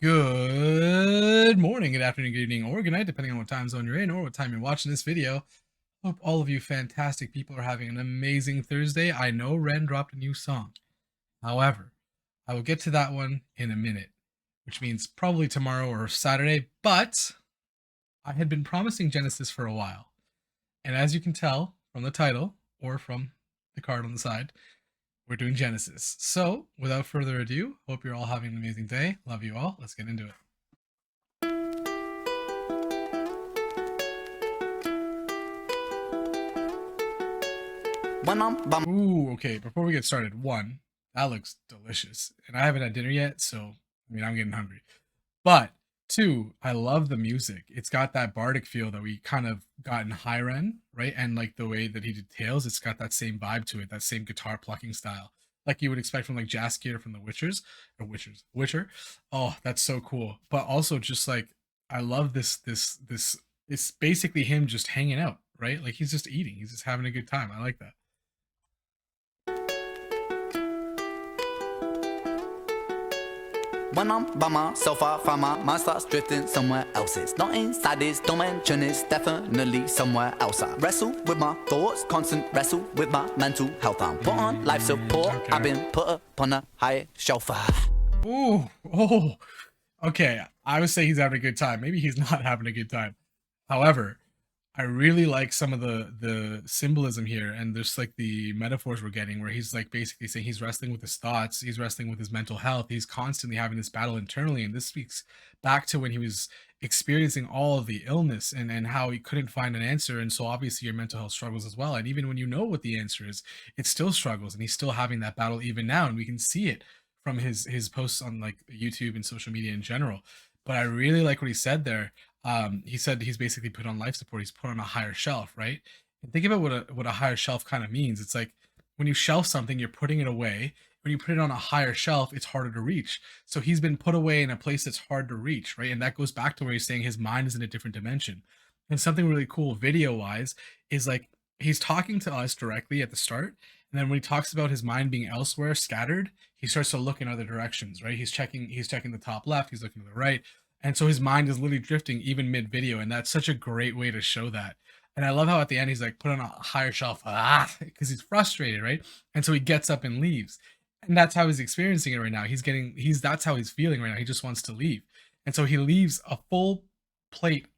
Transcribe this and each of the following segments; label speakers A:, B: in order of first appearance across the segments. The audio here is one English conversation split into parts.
A: Good morning, good afternoon, good evening, or good night, depending on what time zone you're in or what time you're watching this video. Hope all of you fantastic people are having an amazing Thursday. I know Ren dropped a new song. However, I will get to that one in a minute, which means probably tomorrow or Saturday, but I had been promising Genesis for a while. And as you can tell from the title or from the card on the side, we're doing Genesis. So, without further ado, hope you're all having an amazing day. Love you all. Let's get into it. Ooh, okay. Before we get started, that looks delicious. And I haven't had dinner yet, so I'm getting hungry. But two, I love the music. It's got that bardic feel that we kind of got in Hyren, right? And like the way that he did Tales, it's got that same vibe to it, that same guitar plucking style, like you would expect from like Jaskier from the Witcher. Oh, that's so cool. But also just like I love this. It's basically him just hanging out, right? Like he's just eating, he's just having a good time. I like that.
B: When I'm by myself, I find my mind starts drifting somewhere else. It's not inside this dimension, it's definitely somewhere else. I wrestle with my thoughts, constant wrestle with my mental health. I'm put on life support, okay. I've been put upon a higher shelf.
A: Ooh, oh, okay. I would say he's having a good time. Maybe he's not having a good time. However, I really like some of the symbolism here, and there's like the metaphors we're getting where he's like basically saying he's wrestling with his thoughts, he's wrestling with his mental health, he's constantly having this battle internally, and this speaks back to when he was experiencing all of the illness and how he couldn't find an answer. And so obviously your mental health struggles as well, and even when you know what the answer is, it still struggles, and he's still having that battle even now, and we can see it from his posts on like YouTube and social media in general. But I really like what he said there. He said he's basically put on life support. He's put on a higher shelf, right? And think about what a higher shelf kind of means. It's like when you shelf something, you're putting it away. When you put it on a higher shelf, it's harder to reach. So he's been put away in a place that's hard to reach, right? And that goes back to where he's saying his mind is in a different dimension. And something really cool video-wise is like he's talking to us directly at the start, and then when he talks about his mind being elsewhere, scattered, he starts to look in other directions, right? He's checking the top left, he's looking to the right, and so his mind is literally drifting even mid video, and that's such a great way to show that. And I love how at the end he's like put on a higher shelf, because he's frustrated, right? And so he gets up and leaves, and that's how he's experiencing it right now. That's how he's feeling right now. He just wants to leave, and so he leaves a full plate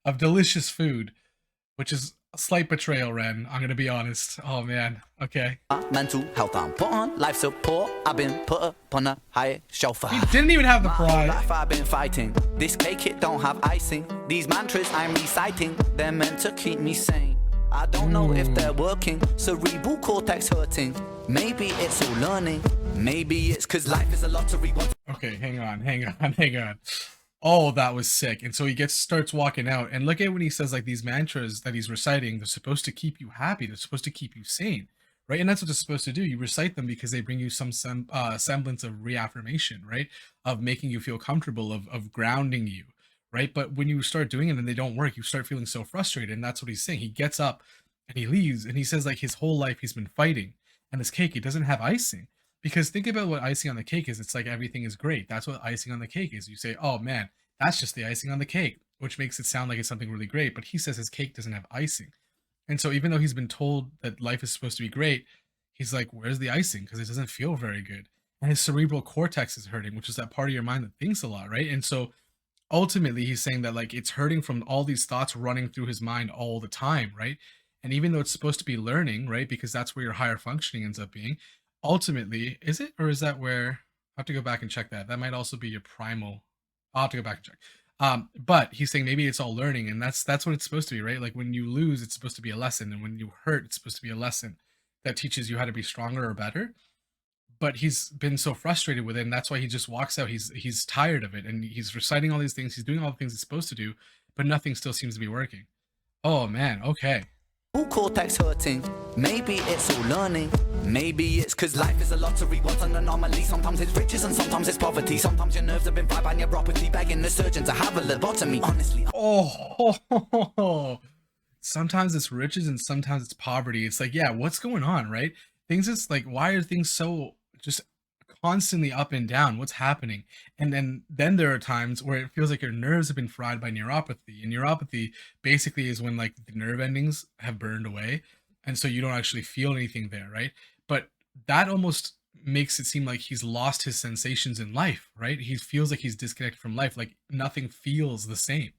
A: of delicious food, which is a slight betrayal, Ren. I'm gonna be honest. Oh man. Okay.
B: Mental health, I'm put on life support. I've been put upon a higher shelf.
A: He didn't even have the pride.
B: Life I've been fighting. This cake, it don't have icing. These mantras I'm reciting, they're meant to keep me sane. I don't know if they're working. Cerebral cortex hurting. Maybe it's all learning. Maybe it's cause life is a lottery.
A: Okay, hang on. Oh, that was sick. And so he starts walking out, and look at when he says like these mantras that he's reciting, they're supposed to keep you happy. They're supposed to keep you sane, right? And that's what they're supposed to do. You recite them because they bring you some semblance of reaffirmation, right? Of making you feel comfortable, of grounding you, right? But when you start doing it and they don't work, you start feeling so frustrated. And that's what he's saying. He gets up and he leaves, and he says like his whole life he's been fighting. And this cake, it doesn't have icing. Because think about what icing on the cake is. It's like everything is great. That's what icing on the cake is. You say, oh man, that's just the icing on the cake, which makes it sound like it's something really great. But he says his cake doesn't have icing. And so even though he's been told that life is supposed to be great, he's like, where's the icing? Because it doesn't feel very good. And his cerebral cortex is hurting, which is that part of your mind that thinks a lot, right? And so ultimately he's saying that like it's hurting from all these thoughts running through his mind all the time, right? And even though it's supposed to be learning, right? Because that's where your higher functioning ends up being. Ultimately, is it? Or is that where I have to go back and check that? That might also be your primal. I'll have to go back and check. But he's saying maybe it's all learning, and that's what it's supposed to be, right? Like when you lose, it's supposed to be a lesson, and when you hurt, it's supposed to be a lesson that teaches you how to be stronger or better. But he's been so frustrated with it, and that's why he just walks out. He's tired of it, and he's reciting all these things. He's doing all the things he's supposed to do, but nothing still seems to be working. Oh man, okay.
B: Cortex hurting. Maybe it's all learning. Maybe it's cause life is a lottery. What's an anomaly? Sometimes it's riches and sometimes it's poverty. Sometimes your nerves have been fried by neuropathy, begging the surgeon to have a lobotomy. Honestly.
A: Oh, sometimes it's riches and sometimes it's poverty. It's like, yeah, what's going on, right? Things is like, why are things so just constantly up and down. What's happening? And then there are times where it feels like your nerves have been fried by neuropathy. And neuropathy basically is when like the nerve endings have burned away, and so you don't actually feel anything there, right? But that almost makes it seem like he's lost his sensations in life, right? He feels like he's disconnected from life, like nothing feels the same.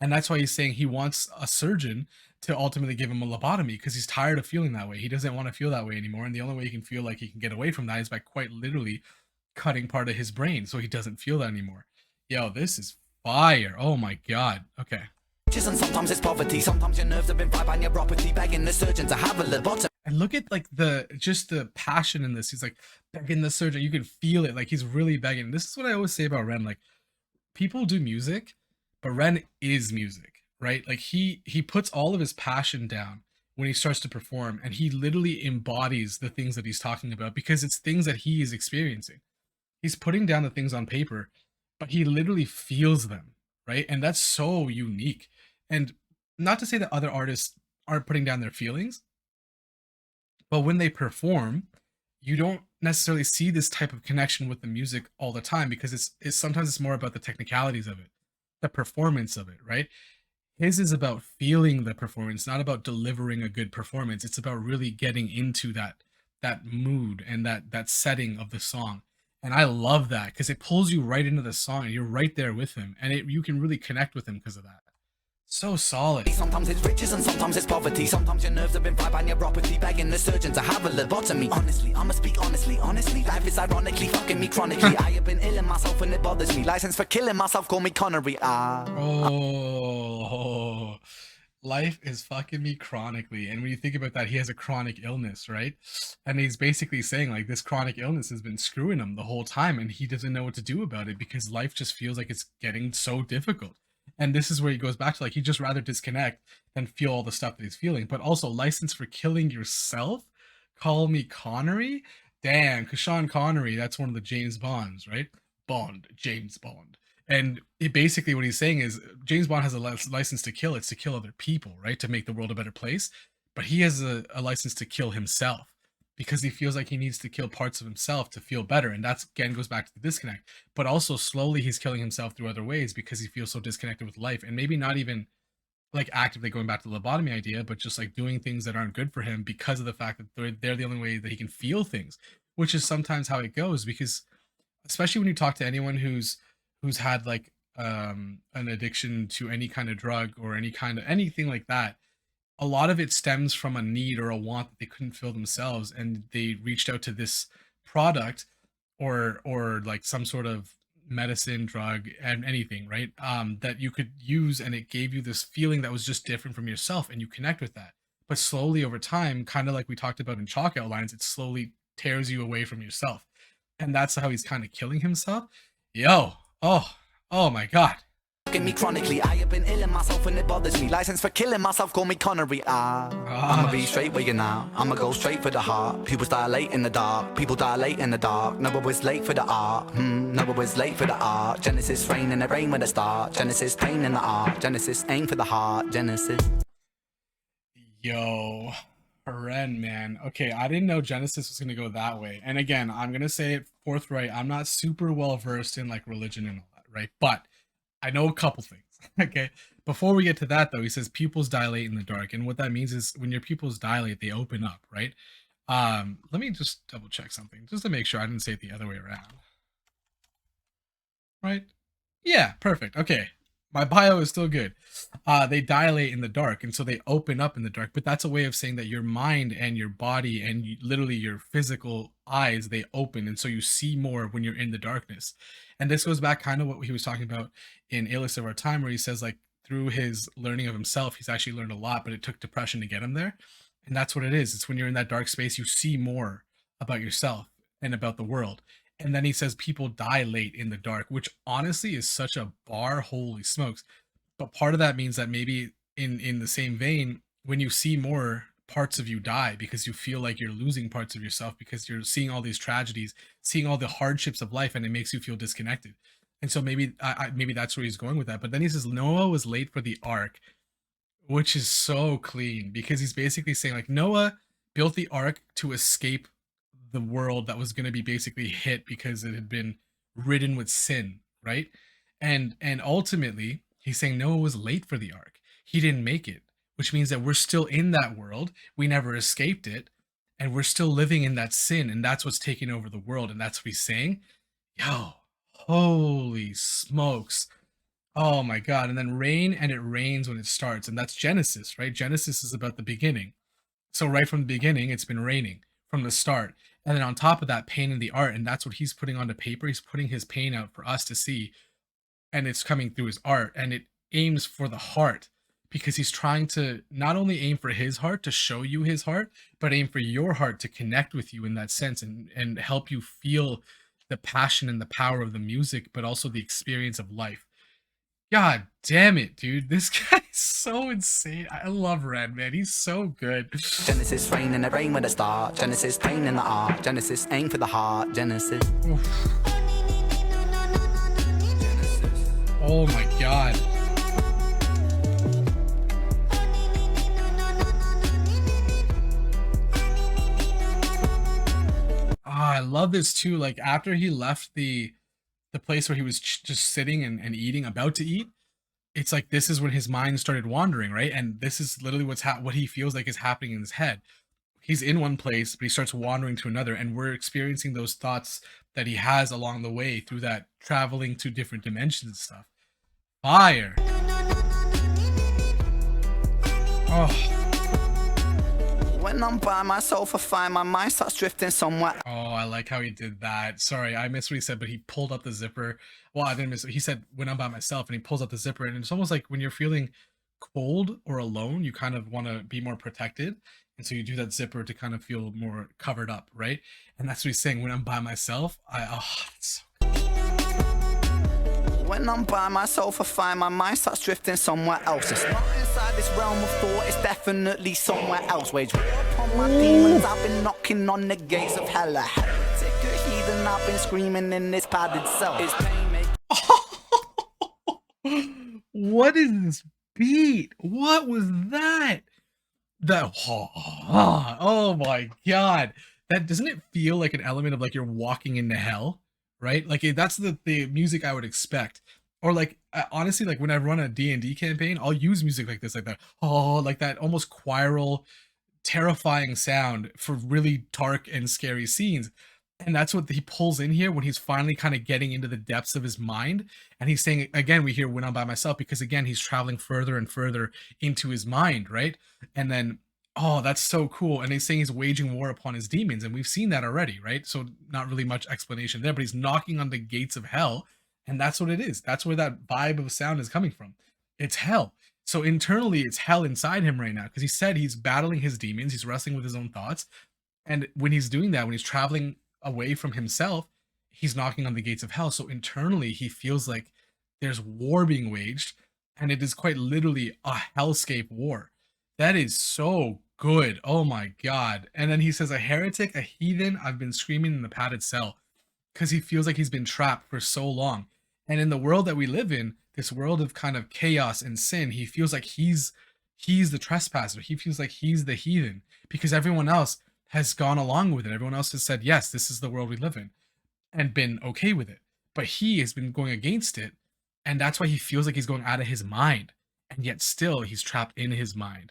A: And that's why he's saying he wants a surgeon to ultimately give him a lobotomy, because he's tired of feeling that way. He doesn't want to feel that way anymore. And the only way he can feel like he can get away from that is by quite literally cutting part of his brain so he doesn't feel that anymore. Yo, this is fire. Oh my God. Okay.
B: And sometimes it's poverty, sometimes your nerves have been fried by neuropathy, begging the surgeon to have a lobotomy.
A: And look at like the passion in this. He's like begging the surgeon. You can feel it. Like he's really begging. This is what I always say about Ren. Like people do music, but Ren is music, right? Like he puts all of his passion down when he starts to perform, and he literally embodies the things that he's talking about because it's things that he is experiencing. He's putting down the things on paper, but he literally feels them, right? And that's so unique. And not to say that other artists aren't putting down their feelings, but when they perform, you don't necessarily see this type of connection with the music all the time, because it's sometimes it's more about the technicalities of it, the performance of it, right? His is about feeling the performance, not about delivering a good performance. It's about really getting into that mood and that setting of the song. And I love that because it pulls you right into the song and you're right there with him, and you can really connect with him because of that. So solid.
B: Sometimes it's riches and sometimes it's poverty. Sometimes your nerves have been fried by neuropathy, begging the surgeon to have a lobotomy. Honestly, I'ma speak honestly. Life is ironically fucking me chronically. I have been ill in myself and it bothers me. License for killing myself, call me Connery.
A: Oh, life is fucking me chronically. And when you think about that, he has a chronic illness, right? And he's basically saying like this chronic illness has been screwing him the whole time, and he doesn't know what to do about it because life just feels like it's getting so difficult. And this is where he goes back to like he'd just rather disconnect than feel all the stuff that he's feeling. But also, license for killing yourself, call me Connery. Damn, because Sean Connery, that's one of the James Bonds, right? Bond, James Bond. And basically what he's saying is James Bond has a license to kill. It's to kill other people, right? To make the world a better place. But he has a license to kill himself because he feels like he needs to kill parts of himself to feel better. And that's, again, goes back to the disconnect. But also slowly he's killing himself through other ways because he feels so disconnected with life, and maybe not even like actively going back to the lobotomy idea, but just like doing things that aren't good for him because of the fact that they're the only way that he can feel things, which is sometimes how it goes. Because especially when you talk to anyone who's had like an addiction to any kind of drug or any kind of anything like that, a lot of it stems from a need or a want that they couldn't fill themselves, and they reached out to this product or like some sort of medicine, drug, and anything, right? That you could use, and it gave you this feeling that was just different from yourself, and you connect with that. But slowly over time, kind of like we talked about in Chalk Outlines, it slowly tears you away from yourself, and that's how he's kind of killing himself. Yo, oh my God.
B: Me chronically, I have been ill in myself and it bothers me. License for killing myself, call me Connery. I'ma be straight with you now. I'ma go straight for the heart. People dilate in the dark. People dilate in the dark. No one was late for the art. No one was late for the art. Genesis rain in the rain with a start. Genesis pain in the art. Genesis aim for the heart. Genesis.
A: Yo, Ren, man. Okay, I didn't know Genesis was gonna go that way. And again, I'm gonna say it forthright. I'm not super well versed in like religion and all that, right? But I know a couple things. Okay. Before we get to that though, he says pupils dilate in the dark. And what that means is when your pupils dilate, they open up, right? Let me just double check something just to make sure I didn't say it the other way around. Right? Yeah, perfect. Okay. My bio is still good. They dilate in the dark, and so they open up in the dark. But that's a way of saying that your mind and your body and literally your physical eyes, they open, and so you see more when you're in the darkness. And this goes back kind of what he was talking about in Alias of Our Time, where he says like through his learning of himself, he's actually learned a lot, but it took depression to get him there. And that's what it is. It's when you're in that dark space, you see more about yourself and about the world. And then he says people dilate in the dark, which honestly is such a bar. Holy smokes. But part of that means that maybe in the same vein, when you see more, parts of you die because you feel like you're losing parts of yourself because you're seeing all these tragedies, seeing all the hardships of life, and it makes you feel disconnected. And so maybe maybe that's where he's going with that. But then he says Noah was late for the ark, which is so clean because he's basically saying like Noah built the ark to escape the world that was going to be basically hit because it had been ridden with sin, right? And ultimately, he's saying Noah was late for the ark. He didn't make it, which means that we're still in that world. We never escaped it, and we're still living in that sin, and that's what's taking over the world, and that's what he's saying. Yo, holy smokes. Oh my god. And then rain, and it rains when it starts, and that's Genesis, right? Genesis is about the beginning. So right from the beginning, it's been raining from the start. And then on top of that, pain in the art, and that's what he's putting onto paper. He's putting his pain out for us to see, and it's coming through his art, and it aims for the heart because he's trying to not only aim for his heart to show you his heart, but aim for your heart to connect with you in that sense, and help you feel the passion and the power of the music, but also the experience of life. God damn it, dude. This guy's so insane. I love Red, man. He's so good.
B: Genesis rain and it rain with a start. Genesis pain in the art. Genesis aim for the heart. Genesis.
A: Oh my god. I love this too. Like after he left the place where he was just sitting and eating, about to eat, it's like this is when his mind started wandering, right? And this is literally what he feels like is happening in his head. He's in one place, but he starts wandering to another, and we're experiencing those thoughts that he has along the way through that traveling to different dimensions and stuff. Fire. Oh.
B: When I'm by myself, I find my mind starts drifting somewhere.
A: Oh, I like how he did that. Sorry, I missed what he said, but he pulled up the zipper. Well, I didn't miss it. He said, when I'm by myself, and he pulls up the zipper, and it's almost like when you're feeling cold or alone, you kind of want to be more protected. And so you do that zipper to kind of feel more covered up, right? And that's what he's saying. When I'm by myself, it's so
B: When I'm by myself, I find my mind starts drifting somewhere else. It's not inside this realm of thought, it's definitely somewhere else. Wage war upon my demons, I've been knocking on the gates of hell. A heretic, a heathen, I've been screaming in this padded cell. It's pain
A: What is this beat? What was that? Oh my god. That doesn't it feel like an element of like you're walking into hell, right? Like that's the music I would expect. Or like honestly, like when I run a D&D campaign, I'll use music like this, like that. Oh, like that almost choral, terrifying sound for really dark and scary scenes. And that's what he pulls in here when he's finally kind of getting into the depths of his mind. And he's saying, again, we hear when I'm by myself, because again, he's traveling further and further into his mind, right? And then, oh, that's so cool. And he's saying he's waging war upon his demons. And we've seen that already, right? So not really much explanation there, but he's knocking on the gates of hell. And that's what it is. That's where that vibe of sound is coming from. It's hell. So internally, it's hell inside him right now, because he said he's battling his demons. He's wrestling with his own thoughts. And when he's doing that, when he's traveling away from himself, he's knocking on the gates of hell. So internally, he feels like there's war being waged, and it is quite literally a hellscape war. That is so good. Oh my god. And then he says, a heretic, a heathen, I've been screaming in the padded cell, because he feels like he's been trapped for so long. And in the world that we live in, this world of kind of chaos and sin, he feels like he's the trespasser. He feels like he's the heathen, because everyone else has gone along with it. Everyone else has said, yes, this is the world we live in, and been okay with it. But he has been going against it, and that's why he feels like he's going out of his mind, and yet still he's trapped in his mind.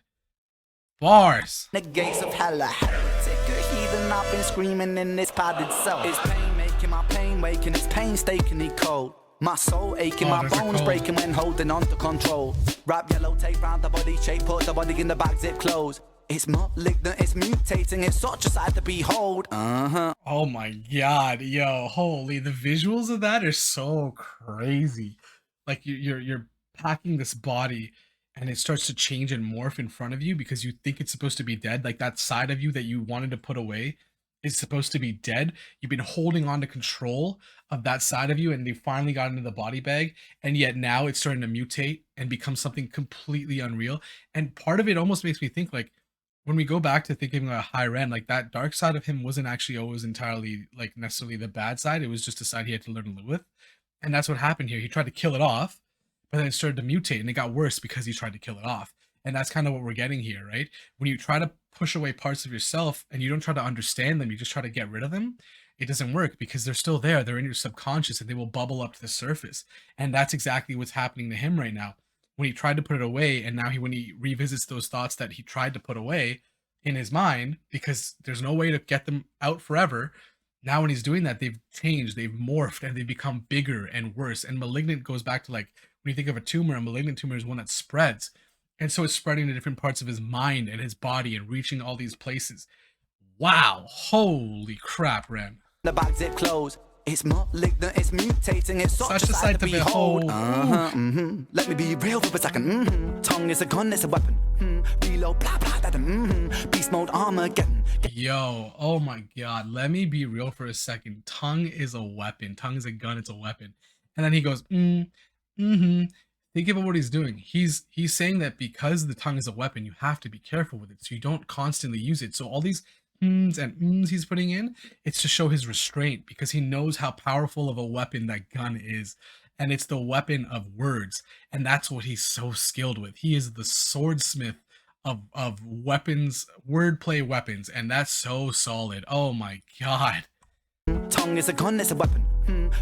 A: Bars.
B: the gates of hell. A heretic, a heathen, I've been screaming in this padded cell. It's pain making my pain waking, it's painstakingly cold. My soul aching, my bones breaking when holding on to control. Wrap yellow tape round the body shape, put the body in the back, zip close. It's malignant, it's mutating, it's such a sight to behold.
A: Oh my god, yo, holy, the visuals of that are so crazy. Like you're packing this body, and it starts to change and morph in front of you because you think it's supposed to be dead. Like that side of you that you wanted to put away is supposed to be dead. You've been holding on to control of that side of you, and you finally got into the body bag, and yet now it's starting to mutate and become something completely unreal. And part of it almost makes me think, like, when we go back to thinking about High Ren, like that dark side of him wasn't actually always entirely like necessarily the bad side. It was just a side he had to learn to live with. And that's what happened here. He tried to kill it off, but then it started to mutate, and it got worse because he tried to kill it off. And that's kind of what we're getting here, right? When you try to push away parts of yourself and you don't try to understand them, you just try to get rid of them, it doesn't work because they're still there. They're in your subconscious and they will bubble up to the surface. And that's exactly what's happening to him right now. When he tried to put it away, and now when he revisits those thoughts that he tried to put away in his mind, because there's no way to get them out forever. Now when he's doing that, they've changed, they've morphed, and they've become bigger and worse. And malignant goes back to, like, when you think of a tumor, a malignant tumor is one that spreads. And so it's spreading to different parts of his mind and his body and reaching all these places. Wow. Holy crap, Ren.
B: The back zip closed. It's malignant, it's mutating, it's such a sight to behold. Let me be real for a second. Tongue is a gun, it's a weapon. Reload, blah blah, that. Beast mode, Armageddon.
A: Yo, oh my god, let me be real for a second. Tongue is a weapon. Tongue is a gun, it's a weapon. And then he goes, Think about what he's doing. He's saying that because the tongue is a weapon, you have to be careful with it, so you don't constantly use it. So all these and he's putting in, it's to show his restraint, because he knows how powerful of a weapon that gun is, and it's the weapon of words, and that's what he's so skilled with. He is the swordsmith of weapons, wordplay weapons, and that's so solid. Oh my god.
B: Tongue is a gun, it's a weapon.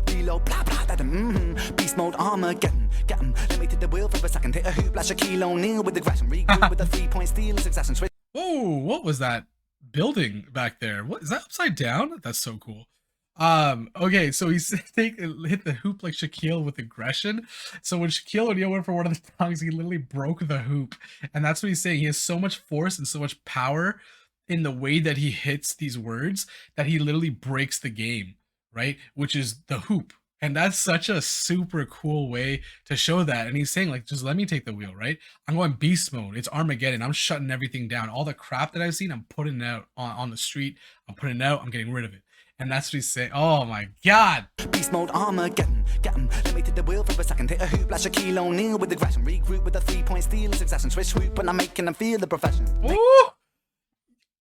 B: Reload, blah blah, that. Beast mode, Armageddon. Get 'em. Let me take the wheel for a second. Take a hoop, like Shaquille O'Neal with aggression. Regroup with a 3-point steal, succession. Switch.
A: Oh, what was that building back there? What is that, upside down? That's so cool. Okay, so he's hit the hoop like Shaquille with aggression. So when Shaquille O'Neal went for one of the tongues, he literally broke the hoop, and that's what he's saying. He has so much force and so much power in the way that he hits these words that he literally breaks the game, right? Which is the hoop. And that's such a super cool way to show that. And he's saying, like, just let me take the wheel, right? I'm going beast mode. It's Armageddon. I'm shutting everything down. All the crap that I've seen, I'm putting it out on the street. I'm putting it out. I'm getting rid of it. And that's what he's saying. Oh my god.
B: Beast mode, Armageddon. Get 'em. Let me take the wheel for a second. Take a hoop like Shaquille O'Neal with aggression. Regroup with a 3-point steal, succession. Switch swoop, and I'm making them feel the profession.
A: Ooh.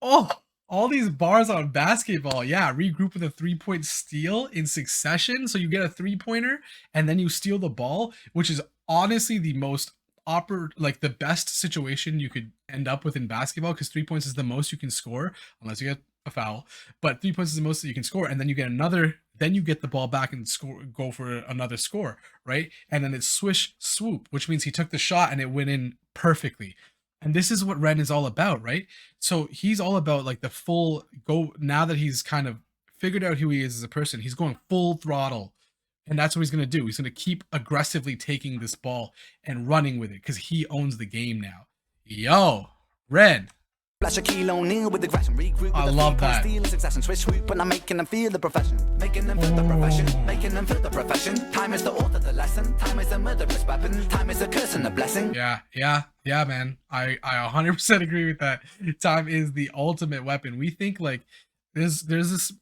A: Oh, all these bars on basketball. Yeah, regroup with a 3-point steal in succession. So you get a 3-pointer and then you steal the ball, which is honestly the most like the best situation you could end up with in basketball, because 3 points is the most you can score unless you get a foul. But 3 points is the most that you can score, and then you get another. Then you get the ball back and go for another score, right? And then it's swish swoop, which means he took the shot and it went in perfectly. And this is what Ren is all about, right? So he's all about, like, the full go. Now that he's kind of figured out who he is as a person, he's going full throttle. And that's what he's going to do. He's going to keep aggressively taking this ball and running with it, because he owns the game now. Yo, Ren.
B: Shaquille O'Neal with aggression. Regroup
A: I
B: with a
A: love
B: 3-point
A: that.
B: steal, succession. Switch swoop, and I'm making them feel the profession. Making them feel the profession. Making them feel the profession. Time is the author, the lesson. Time is a murderous weapon. Time is a curse and a blessing.
A: Yeah, man. I 100% agree with that. Time is the ultimate weapon. We think, like, there's this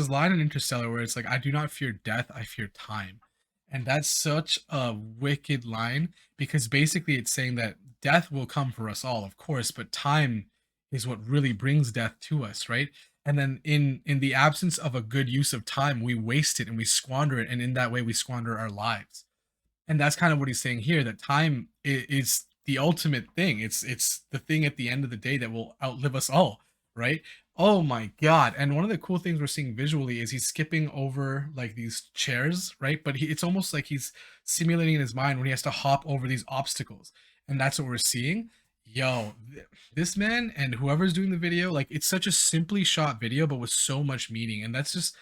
A: line in Interstellar where it's like, I do not fear death, I fear time. And that's such a wicked line, because basically it's saying that death will come for us all, of course, but time is what really brings death to us, right? And then in the absence of a good use of time, we waste it and we squander it, and in that way we squander our lives. And that's kind of what he's saying here, that time is the ultimate thing. It's the thing at the end of the day that will outlive us all, right? Oh my god. And one of the cool things we're seeing visually is he's skipping over, like, these chairs, right? But it's almost like he's simulating in his mind when he has to hop over these obstacles. And that's what we're seeing. Yo, this man and whoever's doing the video, like, it's such a simply shot video, but with so much meaning. And that's just,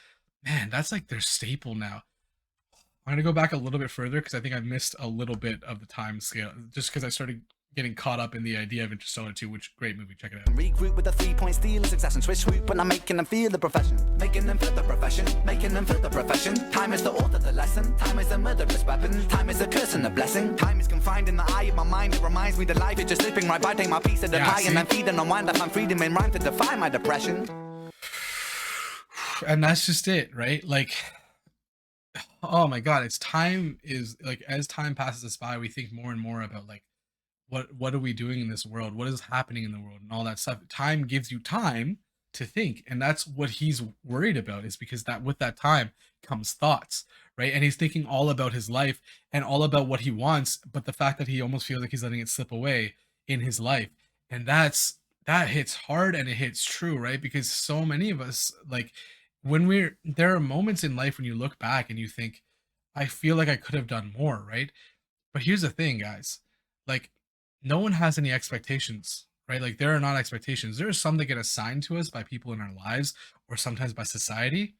A: man, that's like their staple now. I'm gonna go back a little bit further because I think I missed a little bit of the time scale, just because I started getting caught up in the idea of Interstellar 2, which, great movie, check it out.
B: Regroup with a 3-point steal, succession. Switch swoop, and I'm making them feel the profession. Making them feel the profession. Making them feel the profession. Time is the author, the lesson. Time is a murderous weapon. Time is a curse and a blessing. Time is confined in the eye of my mind. It reminds me that life is just slipping right by. Take my piece of the pie and I'm feeding on wine that I'm freedom in rhyme to defy my depression.
A: And that's just it, right? Like, oh my god, it's time is, like, as time passes us by, we think more and more about, like, what are we doing in this world? What is happening in the world and all that stuff. Time gives you time to think, and that's what he's worried about, is because that with that time comes thoughts, right? And he's thinking all about his life and all about what he wants, but the fact that he almost feels like he's letting it slip away in his life. And that hits hard and it hits true, right? Because so many of us, like, when we're there are moments in life when you look back and you think, I feel like I could have done more, right? But here's the thing, guys. Like, no one has any expectations, right? Like, there are not expectations. There are some that get assigned to us by people in our lives or sometimes by society.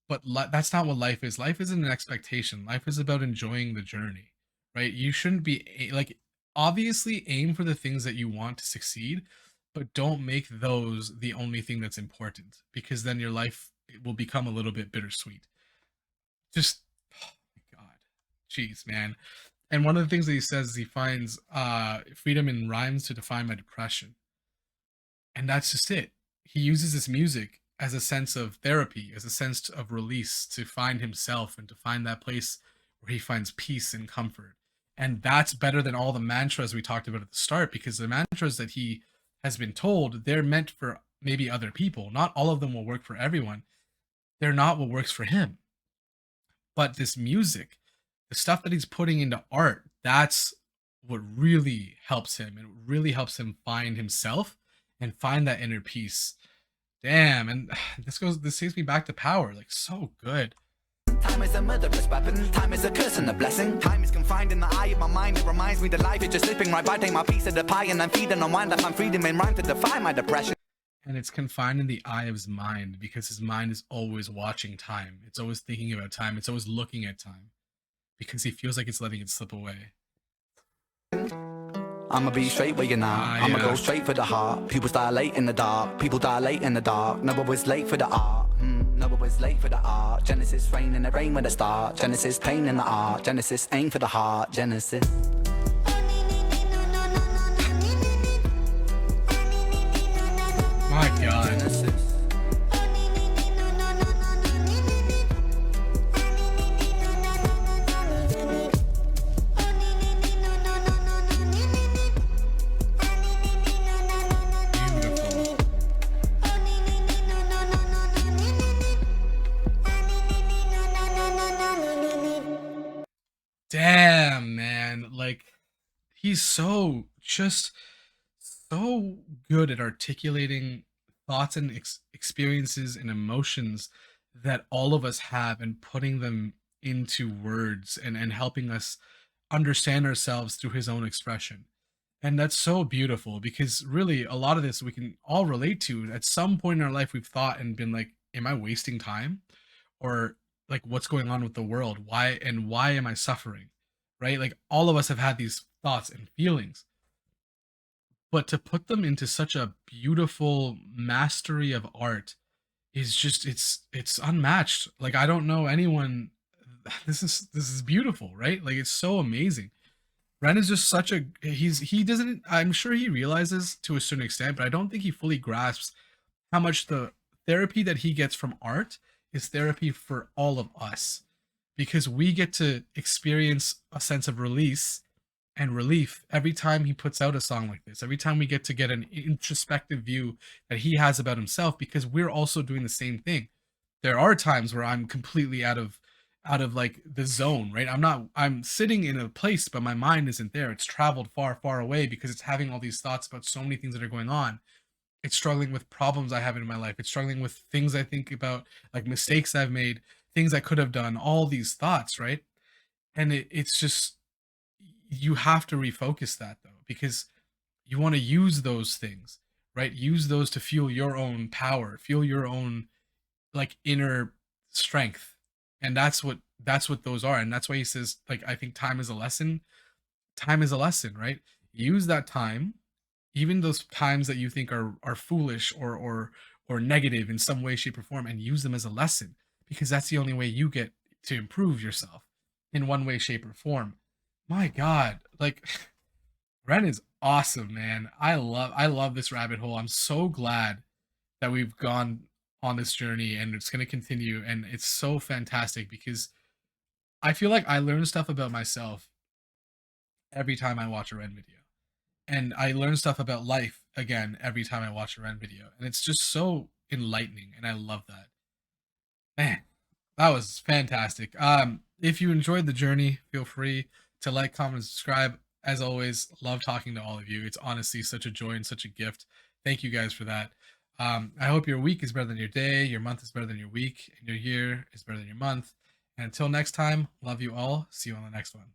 A: But that's not what life is. Life isn't an expectation. Life is about enjoying the journey, right? You shouldn't be like, obviously aim for the things that you want to succeed, but don't make those the only thing that's important, because then your life will become a little bit bittersweet. Just, oh my God, jeez, man. And one of the things that he says is he finds freedom in rhymes to define my depression. And that's just it. He uses this music as a sense of therapy, as a sense of release, to find himself and to find that place where he finds peace and comfort. And that's better than all the mantras we talked about at the start, because the mantras that he has been told, they're meant for maybe other people. Not all of them will work for everyone. They're not what works for him. But this music, the stuff that he's putting into art, that's what really helps him. It really helps him find himself and find that inner peace. Damn, and this takes me back to Power, like, so good.
B: Time is a murderous weapon, time is a curse and a blessing. Time is confined in the eye of my mind, it reminds me that life is just slipping right by. Take my piece of the pie and I'm feeding on wine, that I'm freedom in rhyme to defy my depression.
A: And it's confined in the eye of his mind because his mind is always watching time. It's always thinking about time. It's always looking at time because he feels like it's letting it slip away.
B: I'ma be straight where you're not. I'ma go straight for the heart. People dilate in the dark. People dilate in the dark. Never was late for the art. Never was late for the art. Genesis rain in the rain with a start. Genesis pain in the art. Genesis aim for the heart. Genesis.
A: My God.
B: Genesis.
A: Damn, man. Like, he's so good at articulating thoughts and experiences and emotions that all of us have, and putting them into words, and helping us understand ourselves through his own expression. And that's so beautiful, because really a lot of this we can all relate to. At some point in our life, we've thought and been like, am I wasting time? Or, like, what's going on with the world? Why am I suffering? Right? Like, all of us have had these thoughts and feelings, but to put them into such a beautiful mastery of art is just, it's unmatched. Like, I don't know anyone. This is beautiful, right? Like, it's so amazing. Ren is just such a, he doesn't, I'm sure he realizes to a certain extent, but I don't think he fully grasps how much the therapy that he gets from art is therapy for all of us, because we get to experience a sense of release and relief every time he puts out a song like this. Every time we get to get an introspective view that he has about himself, because we're also doing the same thing. There are times where I'm completely out of like the zone, right? I'm sitting in a place, but my mind isn't there. It's traveled far, far away because it's having all these thoughts about so many things that are going on. It's struggling with problems I have in my life. It's struggling with things I think about, like mistakes I've made, things I could have done, all these thoughts, right? And it's just, you have to refocus that though, because you want to use those things, right? Use those to fuel your own power, fuel your own, like, inner strength. And that's what those are. And that's why he says, like, I think time is a lesson. Time is a lesson, right? Use that time, even those times that you think are foolish or negative in some way, shape, or form, and use them as a lesson, because that's the only way you get to improve yourself in one way, shape, or form. My God, like, Ren is awesome, man. I love this rabbit hole. I'm so glad that we've gone on this journey and it's going to continue, and it's so fantastic because I feel like I learn stuff about myself every time I watch a Ren video. And I learn stuff about life again every time I watch a Ren video. And it's just so enlightening, and I love that. Man, that was fantastic. If you enjoyed the journey, feel free to like, comment, and subscribe. as always, love talking to all of you. It's honestly such a joy and such a gift. Thank you guys for that. I hope your week is better than your day, your month is better than your week, and your year is better than your month. And until next time, love you all. See you on the next one.